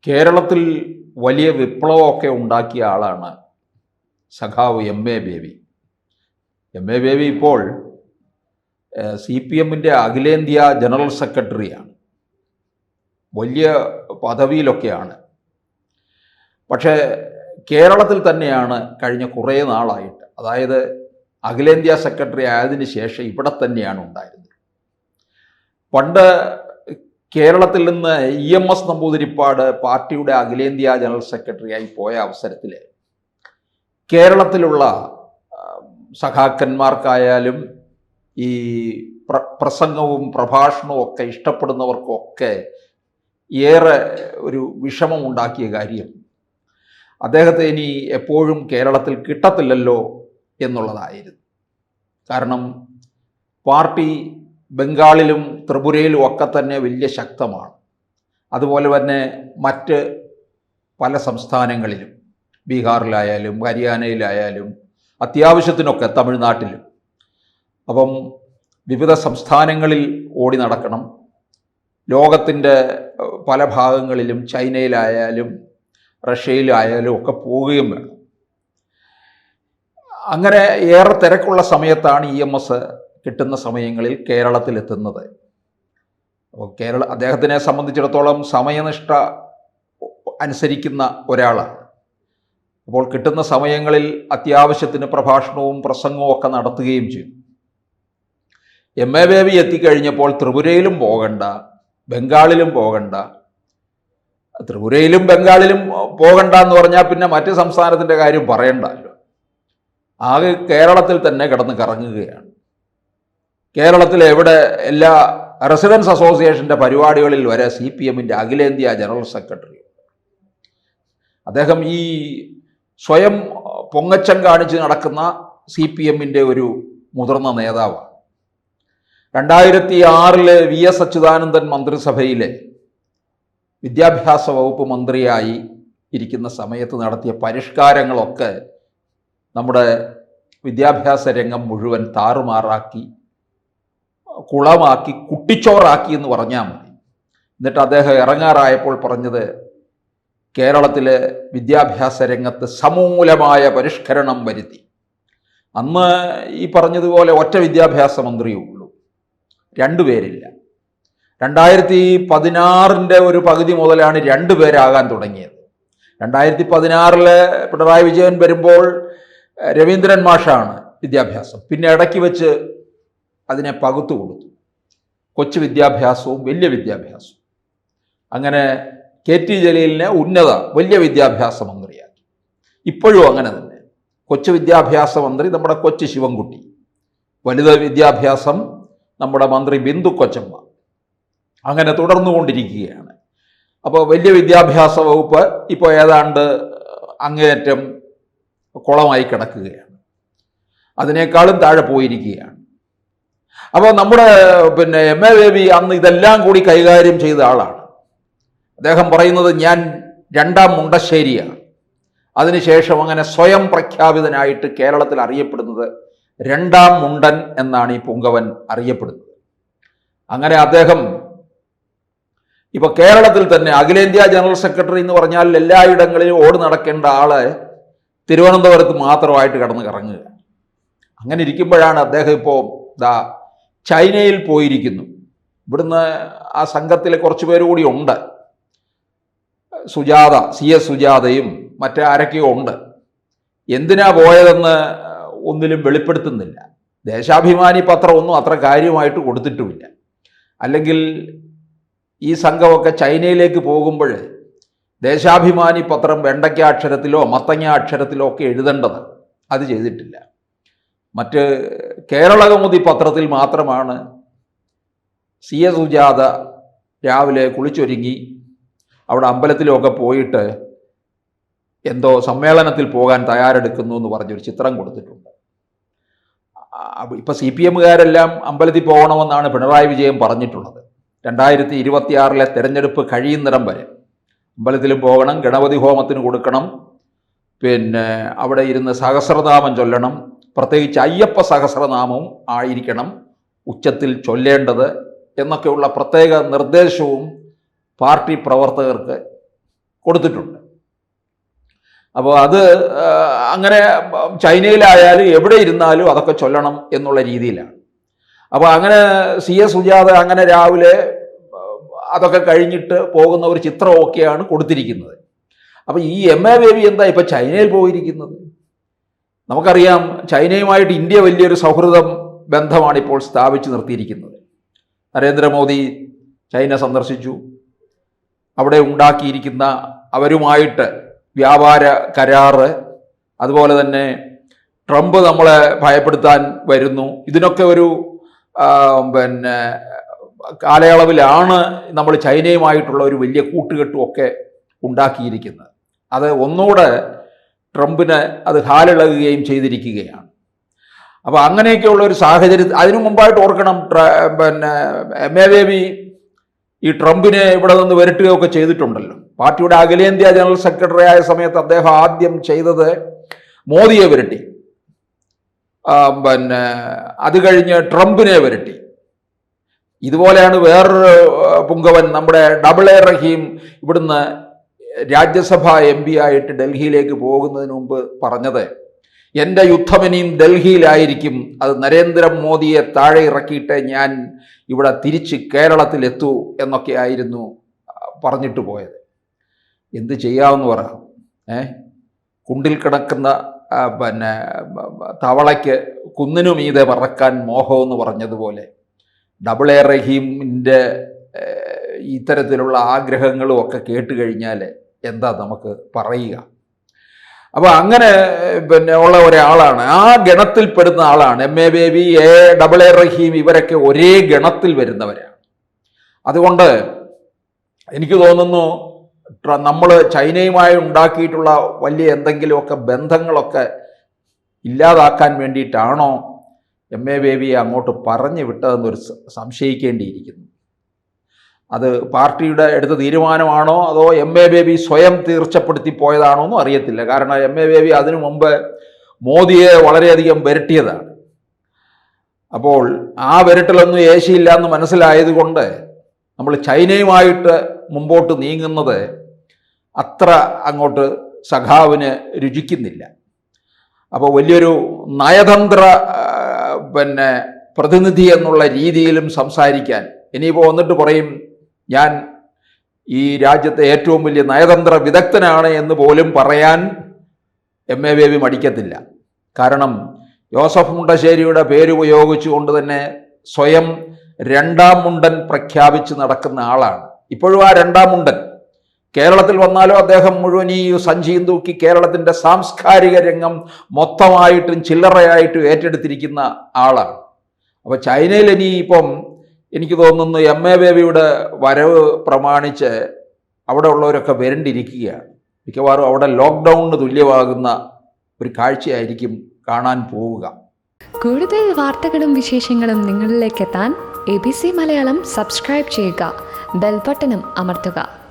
കേരളത്തിൽ വലിയ വിപ്ലവമൊക്കെ ഉണ്ടാക്കിയ ആളാണ് സഖാവ് M A baby. M A baby ഇപ്പോൾ CPM-ൻ്റെ അഖിലേന്ത്യാ ജനറൽ സെക്രട്ടറിയാണ്. വലിയ പദവിയിലൊക്കെയാണ്. പക്ഷേ കേരളത്തിൽ തന്നെയാണ് കഴിഞ്ഞ കുറേ നാളായിട്ട്, അതായത് അഖിലേന്ത്യാ സെക്രട്ടറി ആയതിനു ശേഷം ഇവിടെ തന്നെയാണ് ഉണ്ടായിരുന്നത്. പണ്ട് കേരളത്തിൽ നിന്ന് EMS നമ്പൂതിരിപ്പാട് പാർട്ടിയുടെ അഖിലേന്ത്യാ ജനറൽ സെക്രട്ടറിയായി പോയ അവസരത്തിൽ കേരളത്തിലുള്ള സഖാക്കന്മാർക്കായാലും ഈ പ്രസംഗവും പ്രഭാഷണവും ഒക്കെ ഇഷ്ടപ്പെടുന്നവർക്കൊക്കെ ഏറെ ഒരു വിഷമമുണ്ടാക്കിയ കാര്യം അദ്ദേഹത്തെ ഇനി എപ്പോഴും കേരളത്തിൽ കിട്ടത്തില്ലല്ലോ എന്നുള്ളതായിരുന്നു. കാരണം പാർട്ടി ബംഗാളിലും ത്രിപുരയിലും ഒക്കെ തന്നെ വലിയ ശക്തമാണ്. അതുപോലെ തന്നെ മറ്റ് പല സംസ്ഥാനങ്ങളിലും, ബീഹാറിലായാലും ഹരിയാനയിലായാലും അത്യാവശ്യത്തിനൊക്കെ തമിഴ്നാട്ടിലും. അപ്പം വിവിധ സംസ്ഥാനങ്ങളിൽ ഓടി നടക്കണം. ലോകത്തിൻ്റെ പല ഭാഗങ്ങളിലും, ചൈനയിലായാലും റഷ്യയിലായാലും ഒക്കെ പോവുകയും വേണം. അങ്ങനെ ഏറെ തിരക്കുള്ള സമയത്താണ് EMS കിട്ടുന്ന സമയങ്ങളിൽ കേരളത്തിലെത്തുന്നത്. അപ്പോൾ അദ്ദേഹത്തിനെ സംബന്ധിച്ചിടത്തോളം സമയനിഷ്ഠ അനുസരിക്കുന്ന ഒരാളാണ്. അപ്പോൾ കിട്ടുന്ന സമയങ്ങളിൽ അത്യാവശ്യത്തിന് പ്രഭാഷണവും പ്രസംഗവും ഒക്കെ നടത്തുകയും ചെയ്തു. എം എ ബേബി എത്തിക്കഴിഞ്ഞപ്പോൾ ത്രിപുരയിലും പോകണ്ട, ബംഗാളിലും പോകണ്ട. ത്രിപുരയിലും ബംഗാളിലും പോകണ്ട എന്ന് പറഞ്ഞാൽ പിന്നെ മറ്റ് സംസ്ഥാനത്തിൻ്റെ കാര്യം പറയണ്ടല്ലോ. ആകെ കേരളത്തിൽ തന്നെ കിടന്ന് കറങ്ങുകയാണ്. കേരളത്തിൽ എവിടെ എല്ലാ റെസിഡൻസ് അസോസിയേഷൻ്റെ പരിപാടികളിൽ വരെ CPM-ൻ്റെ അഖിലേന്ത്യാ ജനറൽ സെക്രട്ടറി. അദ്ദേഹം ഈ സ്വയം പൊങ്ങച്ചം കാണിച്ച് നടക്കുന്ന CPM-ൻ്റെ ഒരു മുതിർന്ന നേതാവാണ്. 2006 VS അച്യുതാനന്ദൻ മന്ത്രിസഭയിലെ വിദ്യാഭ്യാസ വകുപ്പ് മന്ത്രിയായി ഇരിക്കുന്ന സമയത്ത് നടത്തിയ പരിഷ്കാരങ്ങളൊക്കെ നമ്മുടെ വിദ്യാഭ്യാസ രംഗം മുഴുവൻ താറുമാറാക്കി, കുളമാക്കി, കുട്ടിച്ചോറാക്കി എന്ന് പറഞ്ഞാൽ മതി. എന്നിട്ട് അദ്ദേഹം ഇറങ്ങാറായപ്പോൾ പറഞ്ഞത് കേരളത്തിലെ വിദ്യാഭ്യാസ രംഗത്ത് സമൂലമായ പരിഷ്കരണം വരുത്തി. അന്ന് ഈ പറഞ്ഞതുപോലെ ഒറ്റ വിദ്യാഭ്യാസ മന്ത്രിയേ ഉള്ളൂ, രണ്ടുപേരില്ല. 2016 ഒരു പകുതി മുതലാണ് രണ്ടുപേരാകാൻ തുടങ്ങിയത്. 2016 പിണറായി വിജയൻ വരുമ്പോൾ രവീന്ദ്രൻ മാഷാണ് വിദ്യാഭ്യാസം. പിന്നെ ഇടയ്ക്ക് വെച്ച് അതിനെ പകുത്തു കൊടുത്തു. കൊച്ചു വിദ്യാഭ്യാസവും വലിയ വിദ്യാഭ്യാസവും. അങ്ങനെ KT ജലീലിനെ വലിയ വിദ്യാഭ്യാസ മന്ത്രിയാക്കി. ഇപ്പോഴും അങ്ങനെ തന്നെ. കൊച്ചു വിദ്യാഭ്യാസ മന്ത്രി നമ്മുടെ കൊച്ചു ശിവൻകുട്ടി, വലുത് വിദ്യാഭ്യാസം നമ്മുടെ മന്ത്രി ബിന്ദു കൊച്ചമ്മ. അങ്ങനെ തുടർന്നുകൊണ്ടിരിക്കുകയാണ്. അപ്പോൾ വലിയ വിദ്യാഭ്യാസ വകുപ്പ് ഇപ്പോൾ ഏതാണ്ട് അങ്ങേയറ്റം കുളമായി കിടക്കുകയാണ്. അതിനേക്കാളും താഴെ പോയിരിക്കുകയാണ്. അപ്പോൾ നമ്മുടെ എം എ ബേബി അന്ന് ഇതെല്ലാം കൂടി കൈകാര്യം ചെയ്ത ആളാണ്. അദ്ദേഹം പറയുന്നത് ഞാൻ രണ്ടാം മുണ്ടശ്ശേരിയാണ്. അതിനുശേഷം അങ്ങനെ സ്വയം പ്രഖ്യാപിതനായിട്ട് കേരളത്തിൽ അറിയപ്പെടുന്നത് രണ്ടാം മുണ്ടൻ എന്നാണ് ഈ പുങ്കവൻ അറിയപ്പെടുന്നത്. അങ്ങനെ അദ്ദേഹം ഇപ്പോൾ കേരളത്തിൽ തന്നെ അഖിലേന്ത്യാ ജനറൽ സെക്രട്ടറി എന്ന് പറഞ്ഞാൽ എല്ലായിടങ്ങളിലും ഓടി നടക്കേണ്ട ആള് തിരുവനന്തപുരത്ത് മാത്രമായിട്ട് കിടന്ന് കറങ്ങുക. അങ്ങനെ ഇരിക്കുമ്പോഴാണ് അദ്ദേഹം ഇപ്പോൾ ചൈനയിൽ പോയിരിക്കുന്നു. ഇവിടുന്ന് ആ സംഘത്തിലെ കുറച്ച് പേര് കൂടി ഉണ്ട്. സുജാത, CS സുജാതയും മറ്റാരൊക്കെയോ ഉണ്ട്. എന്തിനാ പോയതെന്ന് ഒന്നിലും വെളിപ്പെടുത്തുന്നില്ല. ദേശാഭിമാനി പത്രം ഒന്നും അത്ര കാര്യമായിട്ട് കൊടുത്തിട്ടുമില്ല. അല്ലെങ്കിൽ ഈ സംഘമൊക്കെ ചൈനയിലേക്ക് പോകുമ്പോൾ ദേശാഭിമാനി പത്രം വെണ്ടയ്ക്ക അക്ഷരത്തിലോ മത്തങ്ങ അക്ഷരത്തിലോ ഒക്കെ എഴുതേണ്ടത്, അത് ചെയ്തിട്ടില്ല. മറ്റ് കേരളകൗമുദി പത്രത്തിൽ മാത്രമാണ് CS സുജാത രാവിലെ കുളിച്ചൊരുങ്ങി അവിടെ അമ്പലത്തിലൊക്കെ പോയിട്ട് എന്തോ സമ്മേളനത്തിൽ പോകാൻ തയ്യാറെടുക്കുന്നു എന്ന് പറഞ്ഞൊരു ചിത്രം കൊടുത്തിട്ടുണ്ട്. ഇപ്പോൾ CPM-കാരെല്ലാം അമ്പലത്തിൽ പോകണമെന്നാണ് പിണറായി വിജയൻ പറഞ്ഞിട്ടുള്ളത്. 2026 തെരഞ്ഞെടുപ്പ് കഴിയുന്നിടം വരെ അമ്പലത്തിലും പോകണം, ഗണപതി ഹോമത്തിന് കൊടുക്കണം, അവിടെ ഇരുന്ന് സഹസ്രനാമം ചൊല്ലണം. പ്രത്യേകിച്ച് അയ്യപ്പ സഹസ്രനാമവും ആയിരിക്കണം ഉച്ചത്തിൽ ചൊല്ലേണ്ടത് എന്നൊക്കെയുള്ള പ്രത്യേക നിർദ്ദേശവും പാർട്ടി പ്രവർത്തകർക്ക് കൊടുത്തിട്ടുണ്ട്. അപ്പോൾ അത് അങ്ങനെ ചൈനയിലായാലും എവിടെ ഇരുന്നാലും അതൊക്കെ ചൊല്ലണം എന്നുള്ള രീതിയിലാണ്. അപ്പോൾ അങ്ങനെ CS സുജാത അങ്ങനെ രാവിലെ അതൊക്കെ കഴിഞ്ഞിട്ട് പോകുന്ന ഒരു ചിത്രമൊക്കെയാണ് കൊടുത്തിരിക്കുന്നത്. അപ്പോൾ ഈ MA ബേബി എന്താ ഇപ്പോൾ ചൈനയിൽ പോയിരിക്കുന്നത്? നമുക്കറിയാം, ചൈനയുമായിട്ട് ഇന്ത്യ വലിയൊരു സൗഹൃദം ബന്ധമാണ് ഇപ്പോൾ സ്ഥാപിച്ചു നിർത്തിയിരിക്കുന്നത്. നരേന്ദ്രമോദി ചൈന സന്ദർശിച്ചു. അവിടെ ഉണ്ടാക്കിയിരിക്കുന്ന അവരുമായിട്ട് വ്യാപാര കരാറ്, അതുപോലെ തന്നെ ട്രംപ് നമ്മളെ ഭയപ്പെടുത്താൻ വരുന്നു, ഇതിനൊക്കെ ഒരു കാലയളവിലാണ് നമ്മൾ ചൈനയുമായിട്ടുള്ള ഒരു വലിയ കൂട്ടുകെട്ടുമൊക്കെ ഉണ്ടാക്കിയിരിക്കുന്നത്. അത് ഒന്നുകൂടെ ട്രംപിന് അത് ഹാലിളകുകയും ചെയ്തിരിക്കുകയാണ്. അപ്പോൾ അങ്ങനെയൊക്കെയുള്ള ഒരു സാഹചര്യം അതിനു മുമ്പായിട്ട് ഓർക്കണം, MA ബേബി ഈ ട്രംപിനെ ഇവിടെ നിന്ന് വരട്ടുകയൊക്കെ ചെയ്തിട്ടുണ്ടല്ലോ. പാർട്ടിയുടെ അഖിലേന്ത്യാ ജനറൽ സെക്രട്ടറി ആയ സമയത്ത് അദ്ദേഹം ആദ്യം ചെയ്തത് മോദിയെ വരട്ടി, അത് കഴിഞ്ഞ് ട്രംപിനെ വരട്ടി. ഇതുപോലെയാണ് വേറൊരു പുങ്കവൻ, നമ്മുടെ AA റഹീം ഇവിടുന്ന് രാജ്യസഭ MP ആയിട്ട് ഡൽഹിയിലേക്ക് പോകുന്നതിന് മുമ്പ് പറഞ്ഞത്, എൻ്റെ യുദ്ധമിനിയും ഡൽഹിയിലായിരിക്കും, അത് നരേന്ദ്രമോദിയെ താഴെ ഇറക്കിയിട്ട് ഞാൻ ഇവിടെ തിരിച്ച് കേരളത്തിലെത്തൂ എന്നൊക്കെ ആയിരുന്നു പറഞ്ഞിട്ട് പോയത്. എന്ത് ചെയ്യാമെന്ന് പറയാം? കുണ്ടിൽ കിടക്കുന്ന തവളയ്ക്ക് കുന്നിനു മീതെ പറക്കാൻ മോഹമെന്ന് പറഞ്ഞതുപോലെ AA റഹീമിൻ്റെ ഇത്തരത്തിലുള്ള ആഗ്രഹങ്ങളും ഒക്കെ കേട്ട് കഴിഞ്ഞാൽ എന്താ നമുക്ക് പറയുക? അപ്പോൾ അങ്ങനെ ഉള്ള ഒരാളാണ്, ആ ഗണത്തിൽപ്പെടുന്ന ആളാണ് MA ബേബി, AA റഹീം, ഇവരൊക്കെ ഒരേ ഗണത്തിൽ വരുന്നവരാണ്. അതുകൊണ്ട് എനിക്ക് തോന്നുന്നു നമ്മൾ ചൈനയുമായി ഉണ്ടാക്കിയിട്ടുള്ള വലിയ എന്തെങ്കിലുമൊക്കെ ബന്ധങ്ങളൊക്കെ ഇല്ലാതാക്കാൻ വേണ്ടിയിട്ടാണോ MA ബേബിയെ അങ്ങോട്ട് പറഞ്ഞു വിട്ടതെന്നൊരു സംശയിക്കേണ്ടിയിരിക്കുന്നു. അത് പാർട്ടിയുടെ എടുത്ത തീരുമാനമാണോ അതോ MA ബേബി സ്വയം തീർച്ചപ്പെടുത്തി പോയതാണോ എന്നും അറിയത്തില്ല. കാരണം MA ബേബി അതിനു മുമ്പ് മോദിയെ വളരെയധികം വരട്ടിയതാണ്. അപ്പോൾ ആ വരട്ടലൊന്നും ഏശിയില്ല എന്ന് മനസ്സിലായതുകൊണ്ട് നമ്മൾ ചൈനയുമായിട്ട് മുമ്പോട്ട് നീങ്ങുന്നത് അത്ര അങ്ങോട്ട് സഖാവിന് രുചിക്കുന്നില്ല. അപ്പോൾ വലിയൊരു നയതന്ത്ര പ്രതിനിധി എന്നുള്ള രീതിയിലും സംസാരിക്കാൻ, ഇനിയിപ്പോൾ വന്നിട്ട് പറയും ഞാൻ ഈ രാജ്യത്തെ ഏറ്റവും വലിയ നയതന്ത്ര വിദഗ്ധനാണ് എന്ന് പോലും പറയാൻ MA ബേബി മടിക്കത്തില്ല. കാരണം ജോസഫ് മുണ്ടശ്ശേരിയുടെ പേര് ഉപയോഗിച്ചുകൊണ്ട് തന്നെ സ്വയം രണ്ടാം മുണ്ടൻ പ്രഖ്യാപിച്ച് നടക്കുന്ന ആളാണ്. ഇപ്പോഴും ആ രണ്ടാം മുണ്ടൻ കേരളത്തിൽ വന്നാലും അദ്ദേഹം മുഴുവൻ ഈ സഞ്ചിയും തൂക്കി കേരളത്തിൻ്റെ സാംസ്കാരിക രംഗം മൊത്തമായിട്ടും ചില്ലറയായിട്ടും ഏറ്റെടുത്തിരിക്കുന്ന ആളാണ്. അപ്പോൾ ചൈനയിൽ ഇനിയിപ്പം എനിക്ക് തോന്നുന്നു MA ബേബിയുടെ വരവ് പ്രമാണിച്ച് അവിടെ ഉള്ളവരൊക്കെ വരണ്ടിരിക്കുകയാണ്. മിക്കവാറും അവിടെ ലോക്ക്ഡൗണിന് തുല്യമാകുന്ന ഒരു കാഴ്ചയായിരിക്കും കാണാൻ പോവുക. കൂടുതൽ വാർത്തകളും വിശേഷങ്ങളും നിങ്ങളിലേക്ക് എത്താൻ ABC മലയാളം സബ്സ്ക്രൈബ് ചെയ്യുക, ബെൽ ബട്ടണും അമർത്തുക.